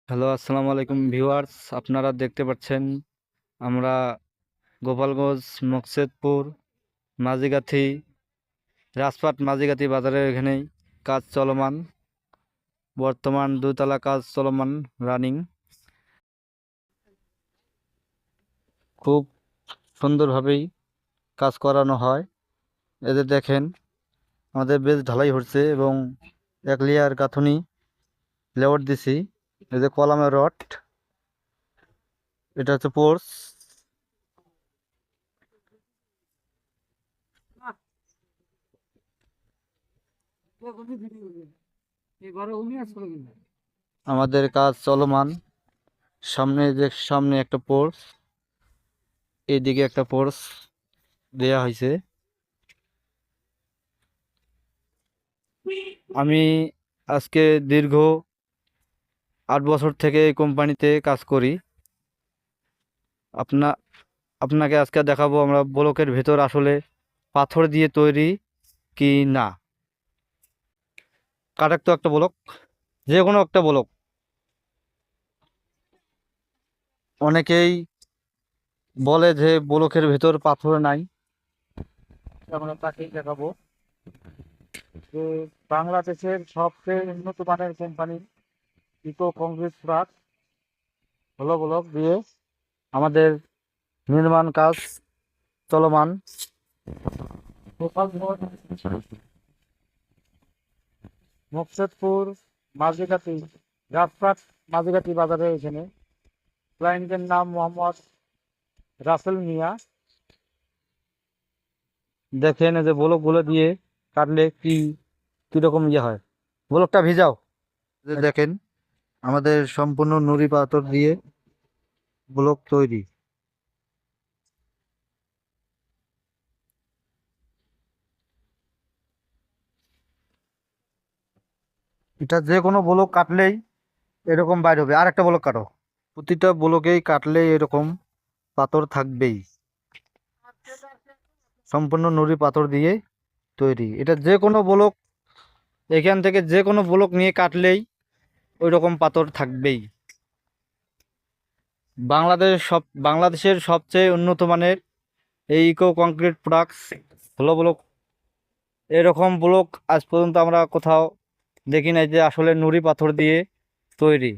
Hello, আসসালামু আলাইকুম viewers. আপনারা দেখতে পাচ্ছেন আমরা গোপালগঞ্জ মকসেদপুর মাঝিগাথি রাজপাট মাঝিগাথি বাজারের এখানেই কাজ চলমান। বর্তমান দুতলা কাজ চলমান, রানিং। খুব সুন্দরভাবেই কাজ করানো হয়। এদের দেখেন আমাদের বেশ ঢালাই হচ্ছে এবং এক লেয়ার গাঁথুনি লেআউট দিছি। এদের কলামের রড, এটা হচ্ছে পোর্স। আমাদের কাজ চলমান। সামনে একটা পোর্স, এইদিকে একটা পোর্স দেয়া হয়েছে। আমি আজকে দীর্ঘ 8 বছর থেকে এই কোম্পানিতে কাজ করি। আপনা আপনাকে আজকে দেখাবো আমরা ব্লকের ভেতর আসলে পাথর দিয়ে তৈরি কি না। কাটাক তো একটা ব্লক, যে কোনো একটা ব্লক। অনেকেই বলে যে ব্লকের ভেতর পাথর নাই, আমরা তাকেই দেখাবো যে বাংলাদেশের সবচেয়ে উন্নত মানের কোম্পানি ইকো কংক্রিট ফ্রাক হলো ব্লক দিয়ে আমাদের নির্মাণ কাজ চলমান। মকসেদপুর মাঝিগাতি রাজপাট মাঝিগাতি বাজারে এখানে ক্লায়েন্টের নাম মোহাম্মদ রাসেল মিয়া। দেখেন এই যে ব্লকগুলো দিয়ে কাটলে কিরকম ইয়ে হয়। ব্লকটা ভিজাও। দেখেন আমাদের সম্পূর্ণ নুড়ি পাথর দিয়ে ব্লক তৈরি। এটা যে কোনো ব্লক কাটলেই এরকম বাইর হবে। আর একটা ব্লক কাটো, প্রতিটা ব্লকেই কাটলেই এরকম পাথর থাকবেই। সম্পূর্ণ নুড়ি পাথর দিয়ে তৈরি। এটা যে কোনো ব্লক, এখান থেকে যে কোনো ব্লক নিয়ে কাটলেই ওই রকম পাথর থাকবেই। বাংলাদেশের সবচেয়ে উন্নত মানের এই ইকো কংক্রিট প্রোডাক্টস হলো ব্লক। এরকম ব্লক আজ পর্যন্ত আমরা কোথাও দেখি নাই যে আসলে নুড়ি পাথর দিয়ে তৈরি।